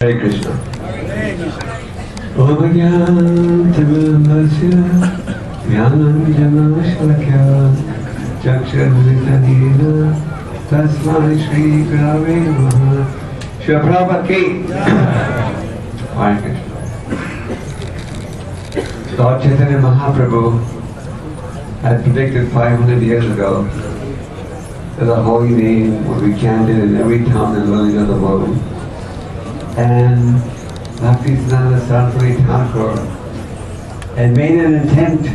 Hare Krishna. Om Jnana-Tamasya Jnana-Jana-Shlakya Chakshar-Vitanina Tasmai Shri Gurave Namaha. Srila Prabhupada ki. Hare Krishna. Lord Chaitanya Mahaprabhu had predicted 500 years ago that the holy name would be chanted in every town and village of the world. And Bhaktisiddhanta Saraswati Thakur had made an attempt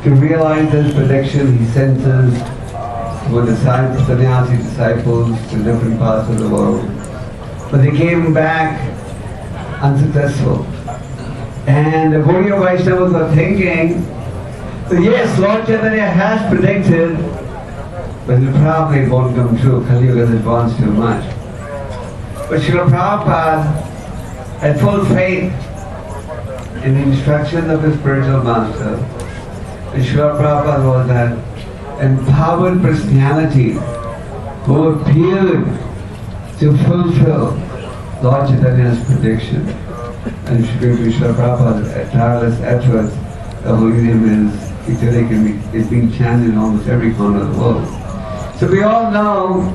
to realize this prediction. He sent his sannyasi disciples to different parts of the world. But they came back unsuccessful. And the Gaudiya Vaishnavas were thinking that yes, Lord Chaitanya has predicted, but it probably won't come true. Kali Yuga has advanced too much. But Srila Prabhupada had full faith in the instructions of his spiritual master. And Srila Prabhupada was that empowered personality who appeared to fulfill Lord Chaitanya's prediction. And Srila Prabhupada's tireless efforts, the holy name is being chanted in almost every corner of the world. So we all know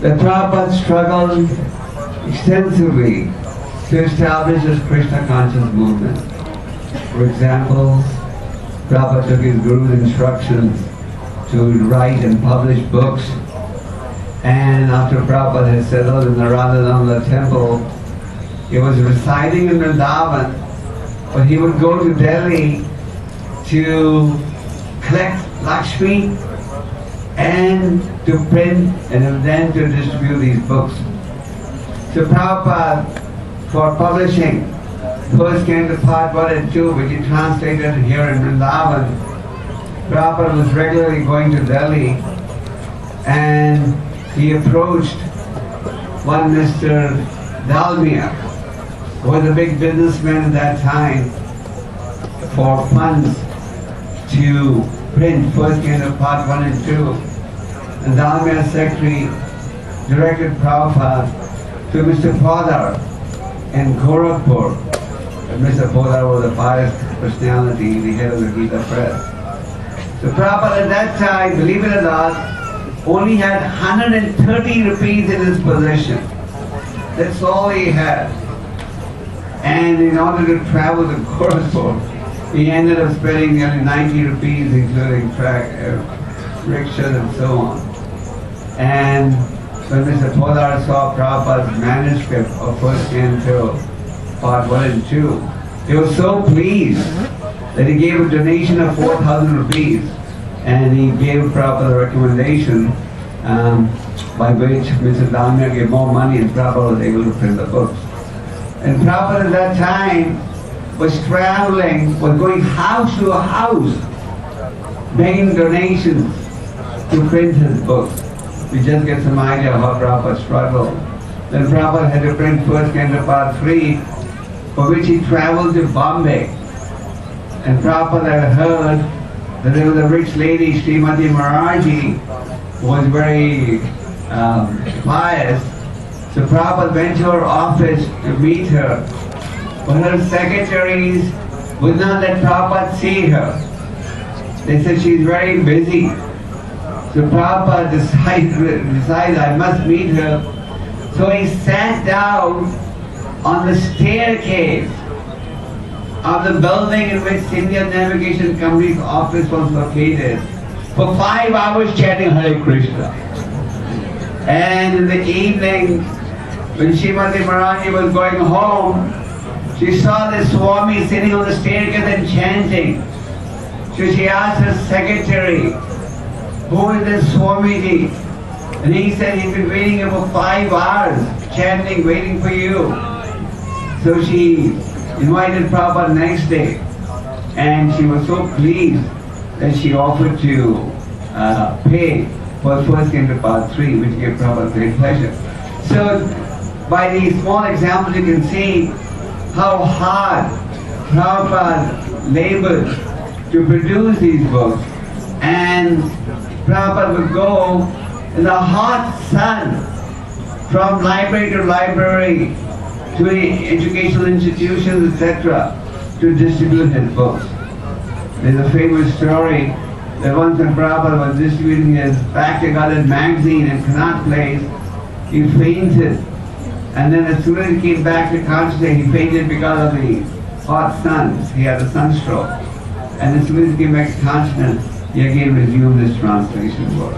that Prabhupada struggled extensively to establish this Krishna conscious movement. For example, Prabhupada took his Guru's instructions to write and publish books, and after Prabhupada had settled in the Radhananda temple, he was residing in Vrindavan, but he would go to Delhi to collect Lakshmi and to print and then to distribute these books. So Prabhupada, for publishing first came to part 1 and 2, which he translated here in Vrindavan. Prabhupada was regularly going to Delhi, and he approached one Mr. Dalmia, who was a big businessman at that time, for funds to print first came to part 1 and 2. And Dalmia's secretary directed Prabhupada to Mr. Podar in Gorakhpur. And Mr. Podar was a pious personality, the head of the Gita Press. So Prabhupada at that time, believe it or not, only had 130 rupees in his possession. That's all he had. And in order to travel to Gorakhpur, he ended up spending nearly 90 rupees, including rickshaws and so on. And when Mr. Podar saw Prabhupada's manuscript of first canto, part 1 and 2, he was so pleased that he gave a donation of 4,000 rupees, and he gave Prabhupada a recommendation by which Mr. Dalmia gave more money and Prabhupada was able to print the books. And Prabhupada at that time was traveling, was going house to house, begging donations to print his books. We just get some idea of how Prabhupada struggled. Then Prabhupada had to print first canto part 3, for which he traveled to Bombay. And Prabhupada had heard that there was a rich lady, Srimati Maharaji, who was very pious. So Prabhupada went to her office to meet her. But her secretaries would not let Prabhupada see her. They said she's very busy. So Prabhupada decided I must meet her. So he sat down on the staircase of the building in which Indian Navigation Company's office was located for 5 hours chanting Hare Krishna. And in the evening, when Srimati Maharaji was going home, she saw the Swami sitting on the staircase and chanting. So she asked her secretary, "Who is this Swamiji?" And he said, "He's been waiting here for 5 hours, chanting, waiting for you." So she invited Prabhupada next day, and she was so pleased that she offered to pay for first canto part 3, which gave Prabhupada great pleasure. So by these small examples you can see how hard Prabhupada labored to produce these books. And Prabhupada would go in the hot sun from library to library to educational institutions, etc., to distribute his books. There's a famous story that once when Prabhupada was distributing his Bhakti-Garden magazine in Connaught Place, he fainted. And then as soon as he came back to consciousness, he fainted because of the hot sun. He had a sunstroke. And as soon as he came back to consciousness, he again resumed his translation work.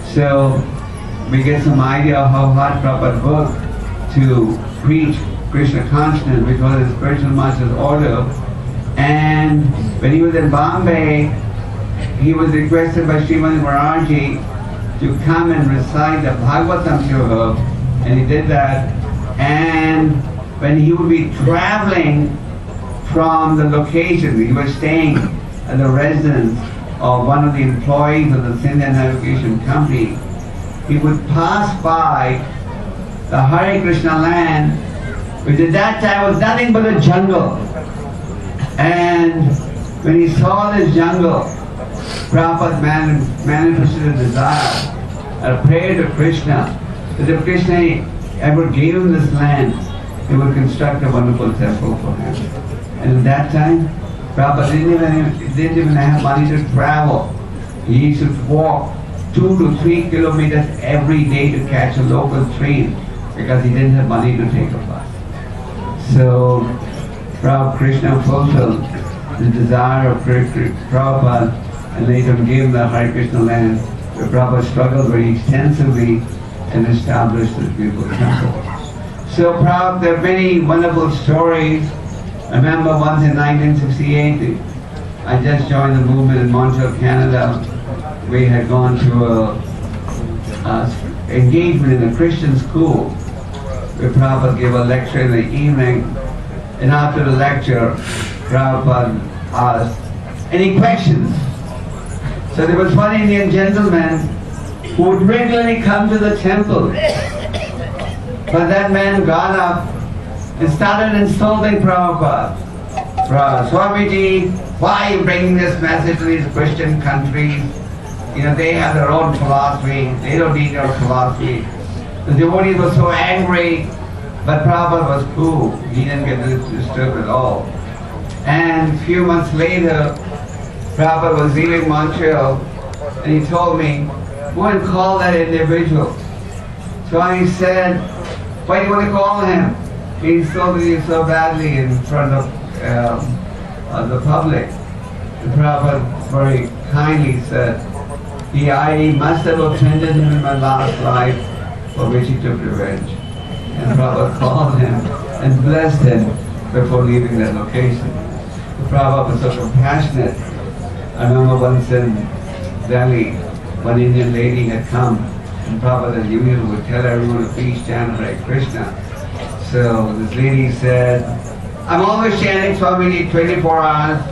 So we get some idea of how hard Prabhupada worked to preach Krishna consciousness because his spiritual master's order. And when he was in Bombay, he was requested by Srimati Maharaji to come and recite the Bhagavatam to her, and he did that. And when he would be traveling from the location, he was staying at the residence of one of the employees of the Sindhya Navigation Company, he would pass by the Hare Krishna land, which at that time was nothing but a jungle. And when he saw this jungle, Prabhupada manifested a desire, a prayer to Krishna, that if Krishna ever gave him this land, he would construct a wonderful temple for him. And at that time, Prabhupada didn't even have money to travel. He used to walk 2 to 3 kilometers every day to catch a local train because he didn't have money to take a bus. So Prabhupada Krishna fulfilled the desire of Prabhupada and later gave him the Hare Krishna land, where Prabhupada struggled very extensively and established this beautiful temple. So Prabhupada, there are many wonderful stories. I remember once in 1968, I just joined the movement in Montreal, Canada. We had gone to a engagement in a Christian school where Prabhupada gave a lecture in the evening. And after the lecture, Prabhupada asked, any questions? So there was one Indian gentleman who would regularly come to the temple. But that man got up and started insulting Prabhupada. Swamiji, why are you bringing this message to these Christian countries? You know, they have their own philosophy. They don't need your philosophy. The devotees were so angry, but Prabhupada was cool. He didn't get disturbed at all. And a few months later, Prabhupada was leaving Montreal, and he told me, go and call that individual. So I said, why do you want to call him? He insulted you so badly in front of the public. And Prabhupada very kindly said, I must have offended him in my last life, for which he took revenge. And Prabhupada called him and blessed him before leaving that location. Prabhupada was so compassionate. I remember once in Delhi, one Indian lady had come, and Prabhupada as usual would tell everyone to please chant Hare Krishna. So this lady said, I'm always chanting Swamiji 24 hours.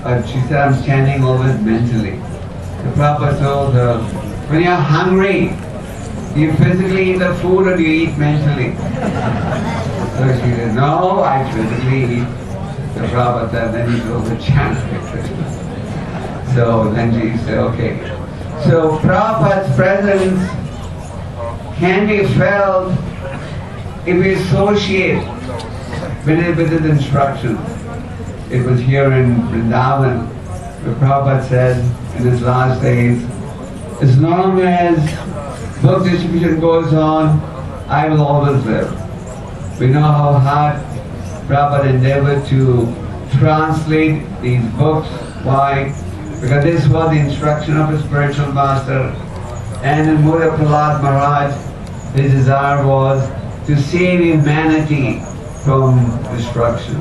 But she said, I'm chanting always mentally. The Prabhupada told her, when you're hungry, do you physically eat the food or do you eat mentally? So she said, no, I physically eat. The Prabhupada said, then he told her, chant Hare Krishna. So then she said, okay. So Prabhupada's presence can be felt if we associate with his instructions. It was here in Vrindavan where Prabhupada said in his last days, as long as book distribution goes on, I will always live. We know how hard Prabhupada endeavored to translate these books. Why? Because this was the instruction of his spiritual master. And in Murra Prahlad Maharaj, his desire was to save humanity from destruction.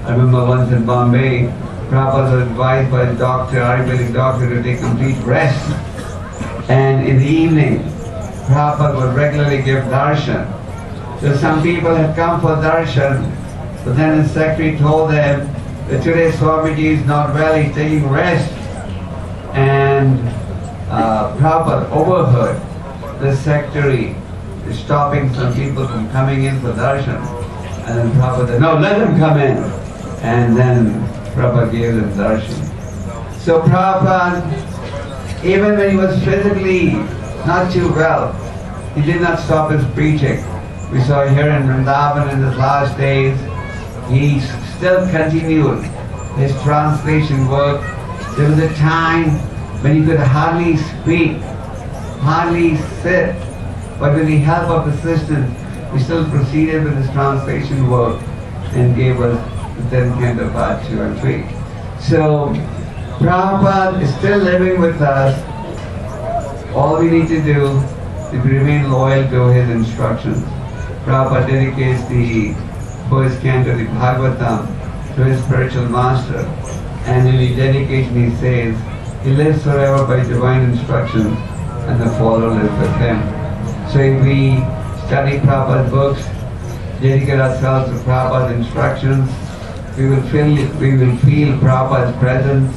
I remember once in Bombay, Prabhupada was advised by his doctor, Ayurvedic doctor, to take complete rest. And in the evening, Prabhupada would regularly give darshan. So some people had come for darshan, but then his secretary told them that today Swamiji is not well, he's taking rest. And Prabhupada overheard the secretary stopping some people from coming in for darshan. And then Prabhupada said, no, let them come in. And then Prabhupada gave them darshan. So Prabhupada, even when he was physically not too well, he did not stop his preaching. We saw here in Vrindavan in his last days, he still continued his translation work. There was a time when he could hardly speak, hardly sit, but with the help of assistants, he still proceeded with his translation work and gave us the 10th canto part 2 and 3. So, Prabhupada is still living with us. All we need to do is remain loyal to his instructions. Prabhupada dedicates the first canto, the Bhagavatam, to his spiritual master. And in the dedication he says, he lives forever by divine instructions and the follower lives with him. So if we study Prabhupada's books, dedicate ourselves to Prabhupada's instructions, we will feel Prabhupada's presence.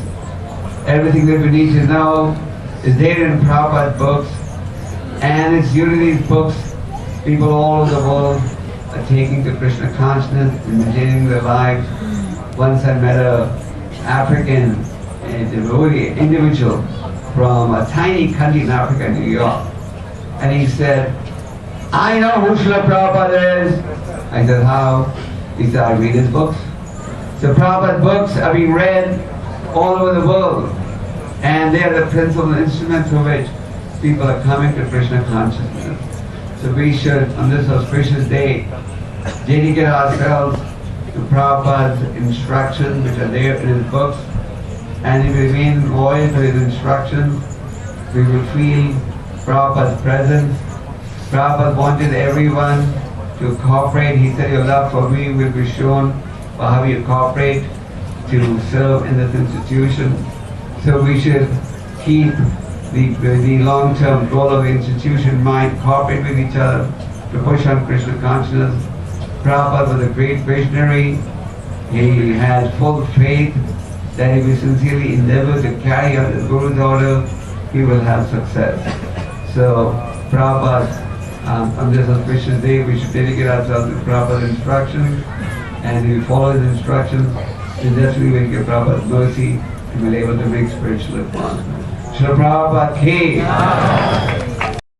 Everything that we need to know is there in Prabhupada's books, and it's due to these books people all over the world are taking to Krishna consciousness and maintaining their lives. Once I met an African devotee, individual from a tiny country in Africa, New York, and he said, I know who Srila Prabhupada is. I said, how? He said, I read his books. So Prabhupada's books are being read all over the world, and they are the principal instruments through which people are coming to Krishna consciousness. So we should, on this auspicious day, dedicate ourselves to Prabhupada's instructions which are there in his books, and if we remain loyal to his instructions, we will feel Prabhupada's presence. Prabhupada wanted everyone to cooperate. He said, your love for me will be shown by how you cooperate to serve in this institution. So we should keep the long-term goal of the institution in mind, cooperate with each other to push on Krishna consciousness. Prabhupada was a great visionary. He had full faith that if we sincerely endeavor to carry out the Guru's order, he will have success. So Prabhupada, on this auspicious day, we should dedicate ourselves to Prabhupada's instructions, and if we follow his instructions, then definitely we will get Prabhupada's mercy and we'll be able to make spiritual advancement. Srila Prabhupada ki.